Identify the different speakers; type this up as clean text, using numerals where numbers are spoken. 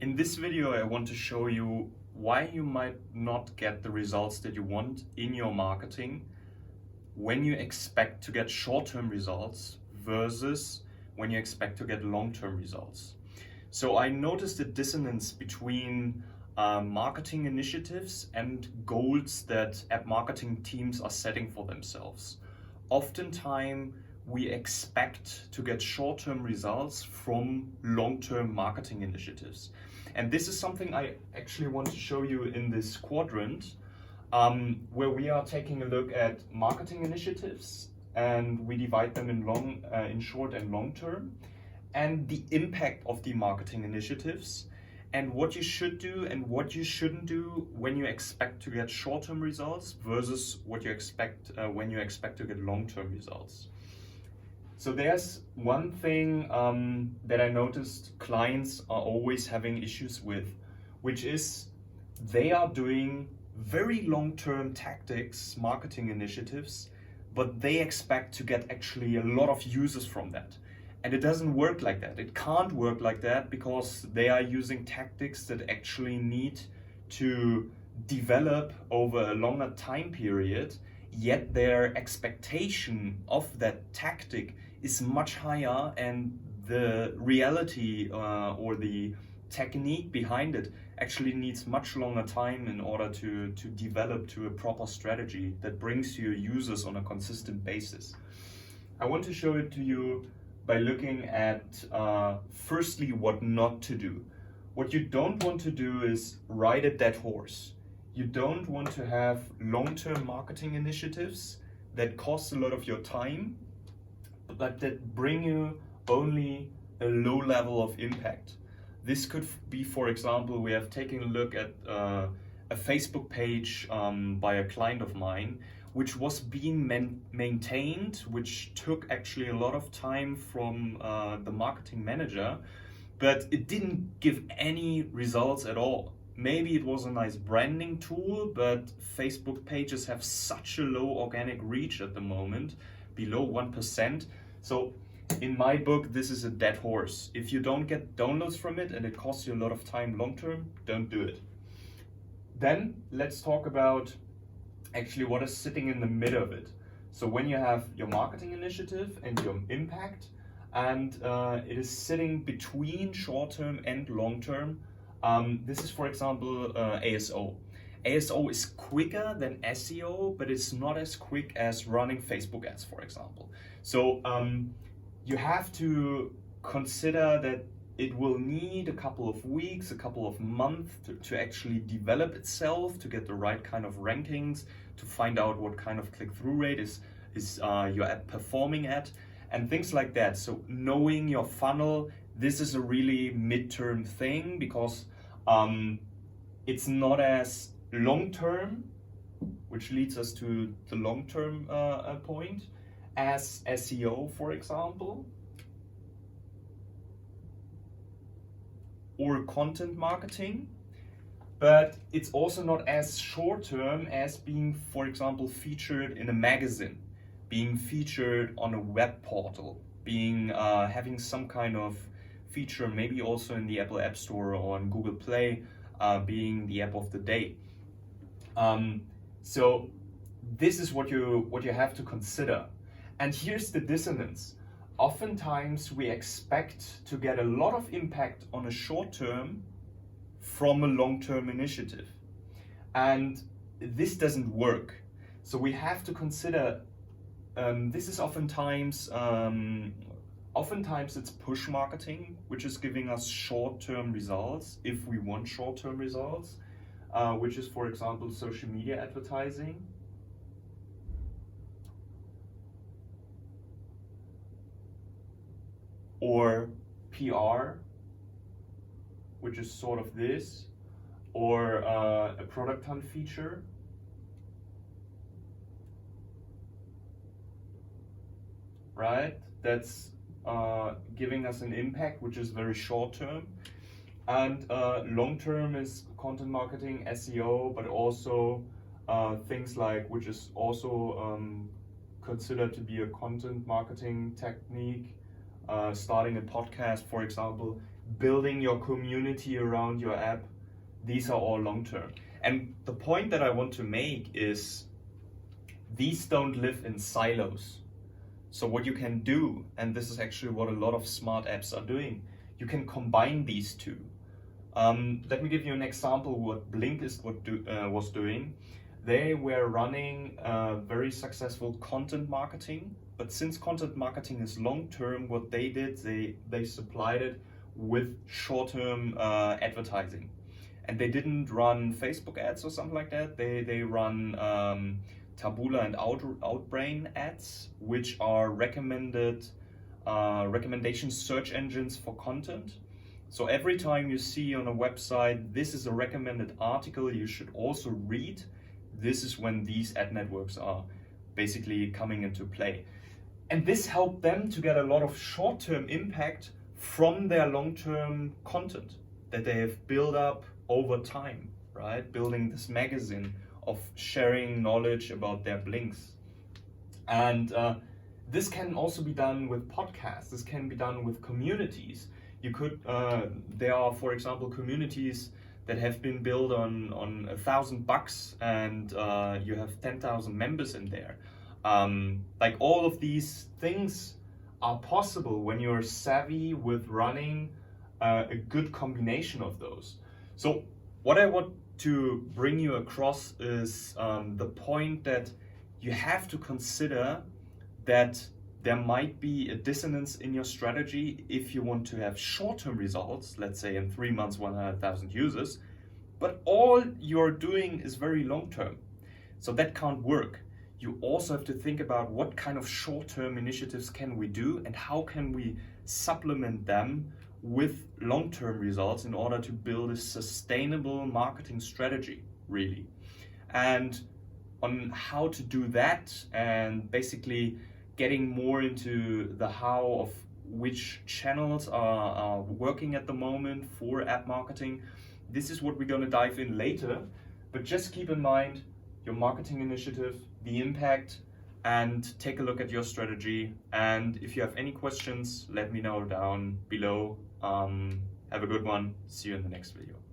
Speaker 1: In this video, I want to show you why you might not get the results that you want in your marketing when you expect to get short-term results versus when you expect to get long-term results. So I noticed a dissonance between marketing initiatives and goals that app marketing teams are setting for themselves. Oftentimes, we expect to get short-term results from long-term marketing initiatives. And this is something I actually want to show you in this quadrant, where we are taking a look at marketing initiatives and we divide them in short and long term, and the impact of the marketing initiatives and what you should do and what you shouldn't do when you expect to get short-term results versus what you expect when you expect to get long-term results. So there's one thing that I noticed clients are always having issues with, which is they are doing very long-term tactics, marketing initiatives, but they expect to get actually a lot of users from that. And it doesn't work like that. It can't work like that because they are using tactics that actually need to develop over a longer time period, yet their expectation of that tactic is much higher, and the reality or the technique behind it actually needs much longer time in order to develop to a proper strategy that brings you users on a consistent basis. I want to show it to you by looking at firstly what not to do. What you don't want to do is ride a dead horse. You don't want to have long-term marketing initiatives that cost a lot of your time, but that bring you only a low level of impact. This could be, for example, we have taken a look at a Facebook page by a client of mine, which was being maintained, which took actually a lot of time from the marketing manager, but it didn't give any results at all. Maybe it was a nice branding tool, but Facebook pages have such a low organic reach at the moment, below 1%. So in my book, this is a dead horse. If you don't get downloads from it and it costs you a lot of time long term, don't do it. Then let's talk about actually what is sitting in the middle of it. So when you have your marketing initiative and your impact, and it is sitting between short term and long term, this is, for example, ASO. ASO is quicker than SEO, but it's not as quick as running Facebook ads, for example. So you have to consider that it will need a couple of weeks, a couple of months to actually develop itself, to get the right kind of rankings, to find out what kind of click-through rate is your ad performing at, and things like that. So knowing your funnel, this is a really midterm thing because it's not as long-term, which leads us to the long-term point, as SEO, for example, or content marketing, but it's also not as short-term as being, for example, featured in a magazine, being featured on a web portal, being having some kind of feature, maybe also in the Apple App Store or on Google Play, being the app of the day. So this is what you have to consider. And here's the dissonance. Oftentimes we expect to get a lot of impact on a short term from a long-term initiative. And this doesn't work. So we have to consider, this is oftentimes it's push marketing, which is giving us short-term results if we want short-term results, which is, for example, social media advertising. Or PR, which is sort of this, or a product hunt feature. Right? That's giving us an impact, which is very short term. And long term is content marketing, SEO, but also things like, which is also considered to be a content marketing technique, starting a podcast, for example, building your community around your app. These are all long-term. And the point that I want to make is these don't live in silos. So what you can do, and this is actually what a lot of smart apps are doing, you can combine these two. Let me give you an example what Blinkist was doing. They were running very successful content marketing, but since content marketing is long-term, what they did, they supplied it with short-term advertising. And they didn't run Facebook ads or something like that. They run Taboola and Outbrain ads, which are recommendation search engines for content. So every time you see on a website, this is a recommended article you should also read, this is when these ad networks are basically coming into play. And this helped them to get a lot of short-term impact from their long-term content that they have built up over time, right? Building this magazine of sharing knowledge about their blinks. And this can also be done with podcasts. This can be done with communities. You could, there are, for example, communities that have been built on $1,000 and you have 10,000 members in there. Like all of these things are possible when you're savvy with running a good combination of those. So what I want to bring you across is the point that you have to consider that there might be a dissonance in your strategy if you want to have short-term results, let's say in 3 months, 100,000 users, but all you're doing is very long-term. So that can't work. You also have to think about what kind of short-term initiatives can we do and how can we supplement them with long-term results in order to build a sustainable marketing strategy, really. And on how to do that and basically getting more into the how of which channels are working at the moment for app marketing. This is what we're going to dive in later, but just keep in mind your marketing initiative, the impact, and take a look at your strategy. And if you have any questions, let me know down below. Have a good one. See you in the next video.